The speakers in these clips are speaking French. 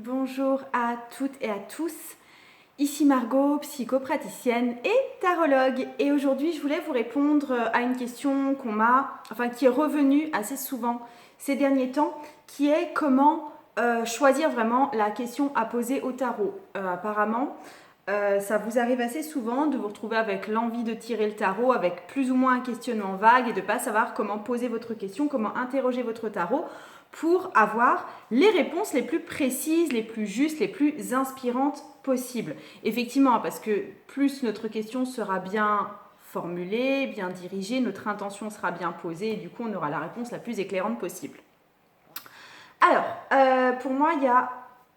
Bonjour à toutes et à tous, ici Margot, psychopraticienne et tarologue. Et aujourd'hui, je voulais vous répondre à une question qui est revenue assez souvent ces derniers temps, qui est comment choisir vraiment la question à poser au tarot. Apparemment, ça vous arrive assez souvent de vous retrouver avec l'envie de tirer le tarot, avec plus ou moins un questionnement vague et de ne pas savoir comment poser votre question, comment interroger votre tarot pour avoir les réponses les plus précises, les plus justes, les plus inspirantes possibles. Effectivement, parce que plus notre question sera bien formulée, bien dirigée, notre intention sera bien posée et du coup on aura la réponse la plus éclairante possible. Alors, pour moi, il y a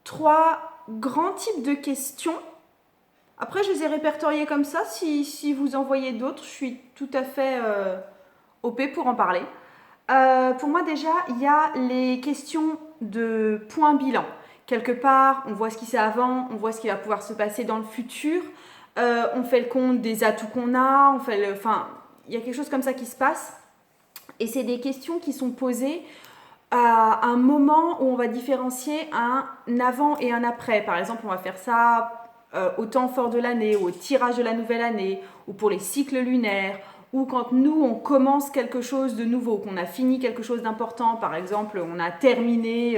3 grands types de questions. Après, je les ai répertoriées comme ça. Si vous en voyez d'autres, je suis tout à fait OP pour en parler. Pour moi, déjà, il y a les questions de point bilan. Quelque part, on voit ce qui s'est avant, on voit ce qui va pouvoir se passer dans le futur. On fait le compte des atouts qu'on a. Il y a quelque chose comme ça qui se passe. Et c'est des questions qui sont posées à un moment où on va différencier un avant et un après. Par exemple, on va faire ça au temps fort de l'année, au tirage de la nouvelle année, ou pour les cycles lunaires, ou quand nous, on commence quelque chose de nouveau, qu'on a fini quelque chose d'important. Par exemple, on a terminé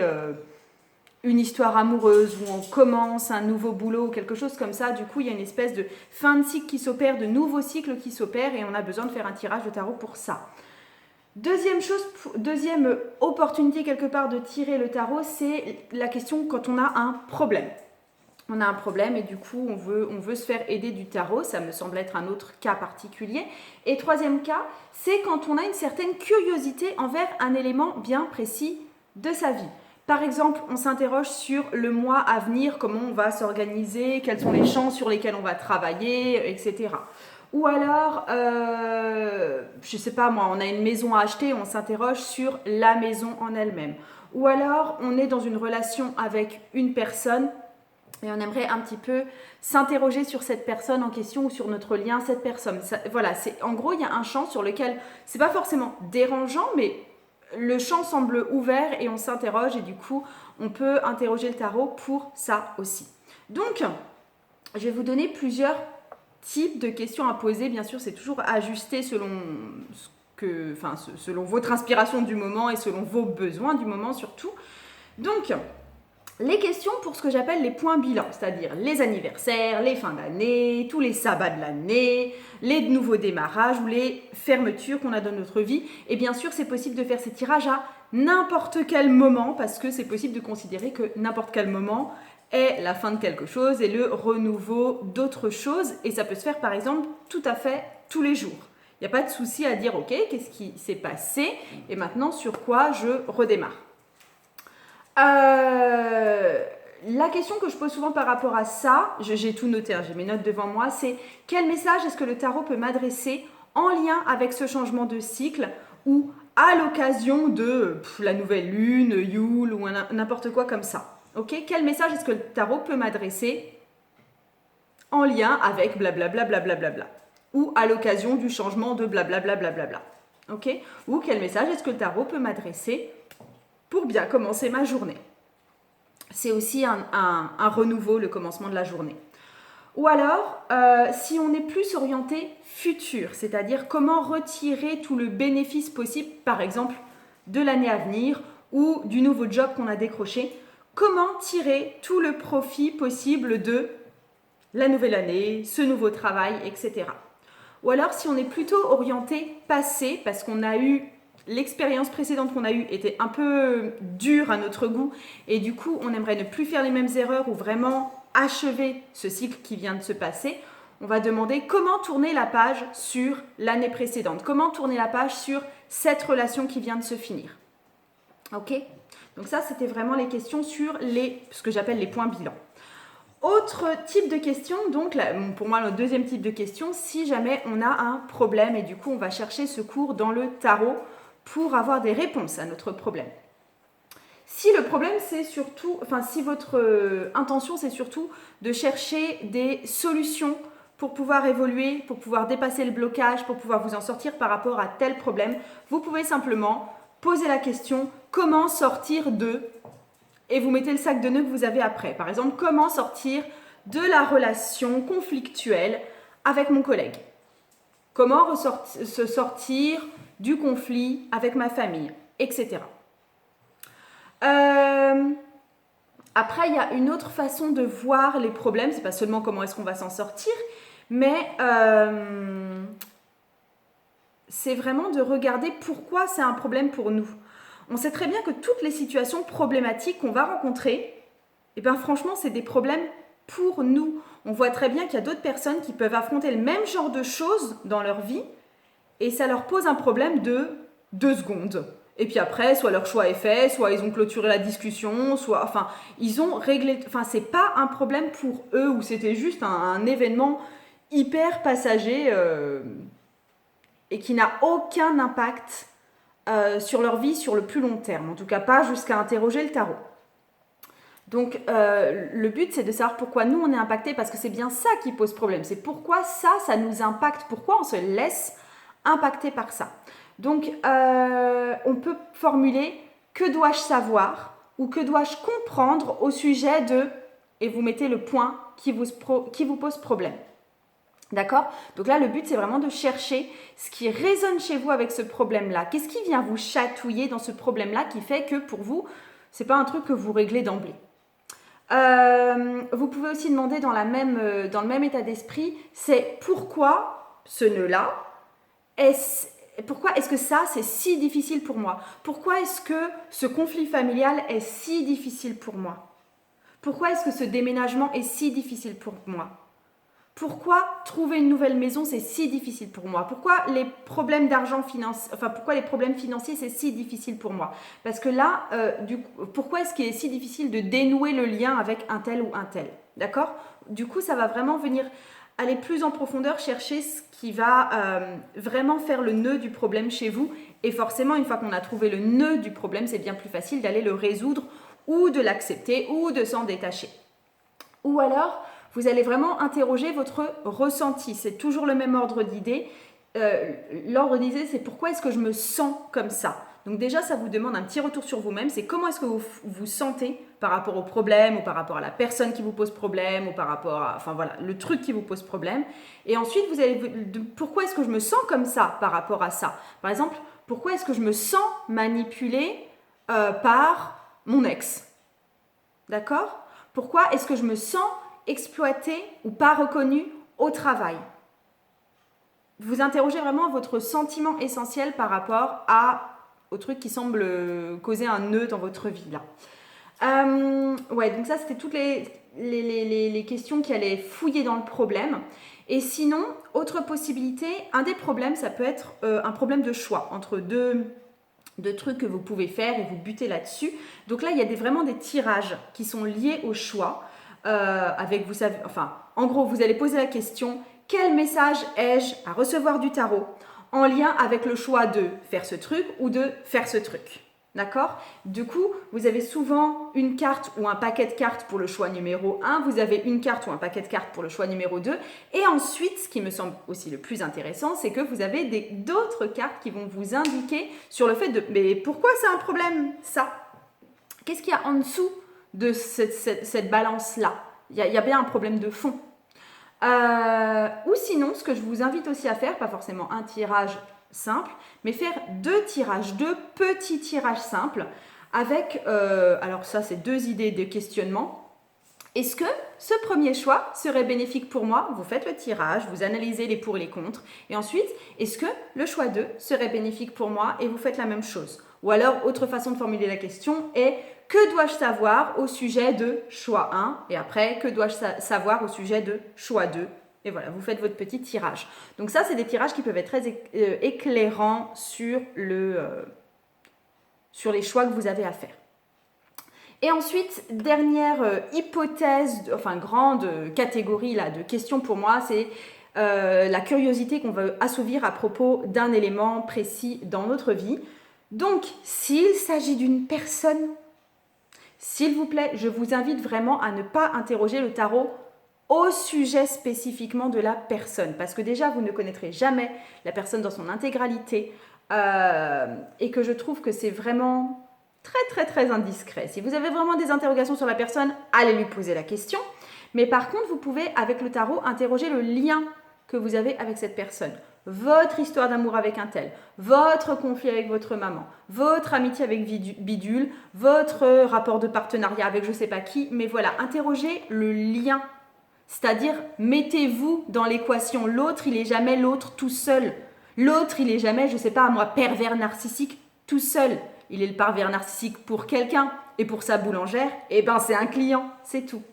une histoire amoureuse, ou on commence un nouveau boulot, ou quelque chose comme ça. Du coup, il y a une espèce de fin de cycle qui s'opère, de nouveaux cycles qui s'opèrent, et on a besoin de faire un tirage de tarot pour ça. Deuxième opportunité quelque part de tirer le tarot, c'est la question quand on a un problème. On a un problème et du coup on veut se faire aider du tarot, ça me semble être un autre cas particulier. Et troisième cas, c'est quand on a une certaine curiosité envers un élément bien précis de sa vie. Par exemple, on s'interroge sur le mois à venir, comment on va s'organiser, quels sont les champs sur lesquels on va travailler, etc. Ou alors, je sais pas moi, on a une maison à acheter, on s'interroge sur la maison en elle-même. Ou alors, on est dans une relation avec une personne et on aimerait un petit peu s'interroger sur cette personne en question ou sur notre lien à cette personne. En gros, il y a un champ sur lequel c'est pas forcément dérangeant, mais le champ semble ouvert et on s'interroge et du coup, on peut interroger le tarot pour ça aussi. Donc, je vais vous donner plusieurs types de questions à poser. Bien sûr, c'est toujours ajusté selon votre inspiration du moment et selon vos besoins du moment surtout. Donc, les questions pour ce que j'appelle les points bilans, c'est-à-dire les anniversaires, les fins d'année, tous les sabbats de l'année, les nouveaux démarrages ou les fermetures qu'on a dans notre vie. Et bien sûr, c'est possible de faire ces tirages à n'importe quel moment parce que c'est possible de considérer que n'importe quel moment est la fin de quelque chose et le renouveau d'autre chose. Et ça peut se faire par exemple tout à fait tous les jours. Il n'y a pas de souci à dire ok, qu'est-ce qui s'est passé et maintenant sur quoi je redémarre. La question que je pose souvent par rapport à ça, j'ai tout noté, j'ai mes notes devant moi, c'est quel message est-ce que le tarot peut m'adresser en lien avec ce changement de cycle ou à l'occasion de la nouvelle lune, Yule ou n'importe quoi comme ça. Ok, quel message est-ce que le tarot peut m'adresser en lien avec blablabla blablabla ou à l'occasion du changement de blablabla blablabla. Ok, ou quel message est-ce que le tarot peut m'adresser pour bien commencer ma journée. C'est aussi un renouveau, le commencement de la journée. Ou alors, si on est plus orienté futur, c'est-à-dire comment retirer tout le bénéfice possible, par exemple, de l'année à venir ou du nouveau job qu'on a décroché, comment tirer tout le profit possible de la nouvelle année, ce nouveau travail, etc. Ou alors, si on est plutôt orienté passé, parce qu'on a eu l'expérience précédente qu'on a eue était un peu dure à notre goût et du coup on aimerait ne plus faire les mêmes erreurs ou vraiment achever ce cycle qui vient de se passer, on va demander comment tourner la page sur l'année précédente, comment tourner la page sur cette relation qui vient de se finir. Ok ? Donc ça c'était vraiment les questions sur ce que j'appelle les points bilans. Autre type de question, donc pour moi le deuxième type de question, si jamais on a un problème et du coup on va chercher secours dans le tarot pour avoir des réponses à notre problème. Si le problème c'est surtout, si votre intention c'est surtout de chercher des solutions pour pouvoir évoluer, pour pouvoir dépasser le blocage, pour pouvoir vous en sortir par rapport à tel problème, vous pouvez simplement poser la question comment sortir de et vous mettez le sac de nœuds que vous avez après. Par exemple, comment sortir de la relation conflictuelle avec mon collègue? Comment se sortir du conflit avec ma famille, etc. Après, il y a une autre façon de voir les problèmes. C'est pas seulement comment est-ce qu'on va s'en sortir, mais c'est vraiment de regarder pourquoi c'est un problème pour nous. On sait très bien que toutes les situations problématiques qu'on va rencontrer, eh bien franchement, c'est des problèmes pour nous. On voit très bien qu'il y a d'autres personnes qui peuvent affronter le même genre de choses dans leur vie et ça leur pose un problème de 2 secondes. Et puis après, soit leur choix est fait, soit ils ont clôturé la discussion, soit, enfin, ils ont réglé, enfin, c'est pas un problème pour eux ou c'était juste un événement hyper passager et qui n'a aucun impact sur leur vie sur le plus long terme. En tout cas, pas jusqu'à interroger le tarot. Donc, le but, c'est de savoir pourquoi nous, on est impacté, parce que c'est bien ça qui pose problème. C'est pourquoi ça nous impacte, pourquoi on se laisse impacter par ça. Donc, on peut formuler « que dois-je savoir ?» ou « que dois-je comprendre au sujet de… » et vous mettez le point qui vous pose problème. D'accord? Donc là, le but, c'est vraiment de chercher ce qui résonne chez vous avec ce problème-là. Qu'est-ce qui vient vous chatouiller dans ce problème-là qui fait que pour vous, ce n'est pas un truc que vous réglez d'emblée. Vous pouvez aussi demander dans le même état d'esprit, c'est pourquoi ce nœud-là, pourquoi est-ce que ça, c'est si difficile pour moi? Pourquoi est-ce que ce conflit familial est si difficile pour moi? Pourquoi est-ce que ce déménagement est si difficile pour moi? Pourquoi trouver une nouvelle maison, c'est si difficile pour moi? Pourquoi les problèmes pourquoi les problèmes financiers, c'est si difficile pour moi? Parce que là, pourquoi est-ce qu'il est si difficile de dénouer le lien avec un tel ou un tel? D'accord? Du coup, ça va vraiment venir aller plus en profondeur, chercher ce qui va vraiment faire le nœud du problème chez vous. Et forcément, une fois qu'on a trouvé le nœud du problème, c'est bien plus facile d'aller le résoudre ou de l'accepter ou de s'en détacher. Ou alors, vous allez vraiment interroger votre ressenti. C'est toujours le même ordre d'idée. L'ordre d'idée, c'est pourquoi est-ce que je me sens comme ça? Donc déjà, ça vous demande un petit retour sur vous-même. C'est comment est-ce que vous vous sentez par rapport au problème ou par rapport à la personne qui vous pose problème ou par rapport à, enfin voilà, le truc qui vous pose problème. Et ensuite, vous allez, pourquoi est-ce que je me sens comme ça par rapport à ça? Par exemple, pourquoi est-ce que je me sens manipulée par mon ex? D'accord? Pourquoi est-ce que je me sens exploité ou pas reconnu au travail? Vous interrogez vraiment votre sentiment essentiel par rapport au truc qui semble causer un nœud dans votre vie là. Ouais, donc ça c'était toutes les questions qui allaient fouiller dans le problème. Et sinon, autre possibilité, un des problèmes, ça peut être un problème de choix entre deux trucs que vous pouvez faire et vous butez là-dessus. Donc là, il y a vraiment des tirages qui sont liés au choix. Vous savez, enfin, en gros, vous allez poser la question, quel message ai-je à recevoir du tarot en lien avec le choix de faire ce truc ou de faire ce truc? D'accord? Du coup, vous avez souvent une carte ou un paquet de cartes pour le choix numéro 1, vous avez une carte ou un paquet de cartes pour le choix numéro 2, et ensuite, ce qui me semble aussi le plus intéressant, c'est que vous avez d'autres cartes qui vont vous indiquer sur le fait de, mais pourquoi c'est un problème, ça? Qu'est-ce qu'il y a en dessous de cette balance-là? Il y a bien un problème de fond. Ou sinon, ce que je vous invite aussi à faire, pas forcément un tirage simple, mais faire 2 tirages, 2 petits tirages simples avec, alors ça c'est 2 idées de questionnement. Est-ce que ce premier choix serait bénéfique pour moi? Vous faites le tirage, vous analysez les pour et les contre. Et ensuite, est-ce que le choix 2 serait bénéfique pour moi? Et vous faites la même chose. Ou alors, autre façon de formuler la question est que dois-je savoir au sujet de choix 1? Et après, que dois-je savoir au sujet de choix 2? Et voilà, vous faites votre petit tirage. Donc ça, c'est des tirages qui peuvent être très éclairants sur les choix que vous avez à faire. Et ensuite, dernière hypothèse, enfin grande catégorie là, de questions pour moi, c'est la curiosité qu'on veut assouvir à propos d'un élément précis dans notre vie. Donc, s'il s'agit d'une personne, s'il vous plaît, je vous invite vraiment à ne pas interroger le tarot au sujet spécifiquement de la personne. Parce que déjà, vous ne connaîtrez jamais la personne dans son intégralité et que je trouve que c'est vraiment très indiscret. Si vous avez vraiment des interrogations sur la personne, allez lui poser la question. Mais par contre, vous pouvez, avec le tarot, interroger le lien que vous avez avec cette personne. Votre histoire d'amour avec un tel, votre conflit avec votre maman, votre amitié avec bidule, votre rapport de partenariat avec je ne sais pas qui. Mais voilà, interrogez le lien. C'est-à-dire, mettez-vous dans l'équation. L'autre, il n'est jamais l'autre tout seul. L'autre, il n'est jamais, je ne sais pas, moi, pervers narcissique tout seul. Il est le pervers narcissique pour quelqu'un et pour sa boulangère, eh ben c'est un client, c'est tout.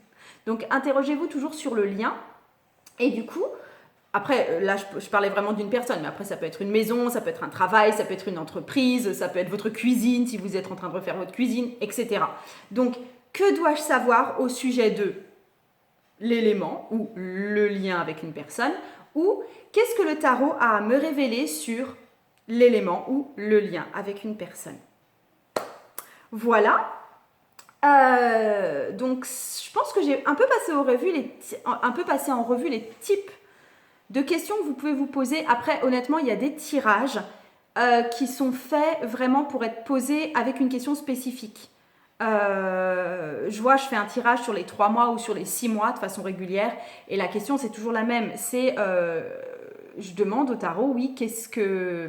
Donc, interrogez-vous toujours sur le lien. Et du coup, après, là, je parlais vraiment d'une personne, mais après, ça peut être une maison, ça peut être un travail, ça peut être une entreprise, ça peut être votre cuisine, si vous êtes en train de refaire votre cuisine, etc. Donc, que dois-je savoir au sujet de l'élément ou le lien avec une personne, ou qu'est-ce que le tarot a à me révéler sur l'élément ou le lien avec une personne. Voilà. Donc, je pense que j'ai un peu passé en revue les types de questions que vous pouvez vous poser. Après, honnêtement, il y a des tirages qui sont faits vraiment pour être posés avec une question spécifique. Je fais un tirage sur les 3 mois ou sur les 6 mois de façon régulière et la question c'est toujours la même, c'est je demande au tarot, oui, qu'est-ce que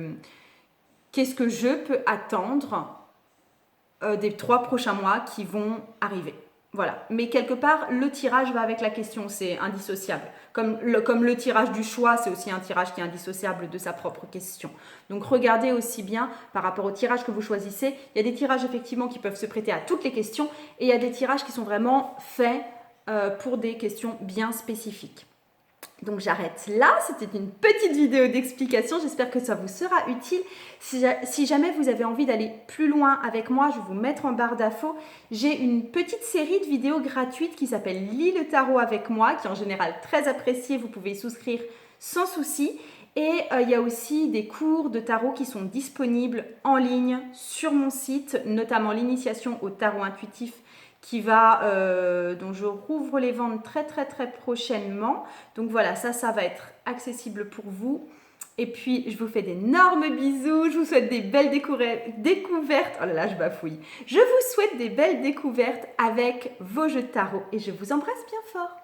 je peux attendre des 3 prochains mois qui vont arriver. Voilà, mais quelque part le tirage va avec la question, c'est indissociable. Comme le tirage du choix, c'est aussi un tirage qui est indissociable de sa propre question. Donc regardez aussi bien par rapport au tirage que vous choisissez. Il y a des tirages effectivement qui peuvent se prêter à toutes les questions et il y a des tirages qui sont vraiment faits pour des questions bien spécifiques. Donc j'arrête là, c'était une petite vidéo d'explication, j'espère que ça vous sera utile. Si jamais vous avez envie d'aller plus loin avec moi, je vais vous mettre en barre d'infos. J'ai une petite série de vidéos gratuites qui s'appelle Lis le tarot avec moi, qui est en général très appréciée, vous pouvez y souscrire sans souci. Et il y a aussi des cours de tarot qui sont disponibles en ligne sur mon site, notamment l'initiation au tarot intuitif dont je rouvre les ventes très prochainement. Donc voilà, ça va être accessible pour vous. Et puis, je vous fais d'énormes bisous. Je vous souhaite des belles découvertes. Oh là là, je bafouille. Je vous souhaite des belles découvertes avec vos jeux de tarot et je vous embrasse bien fort.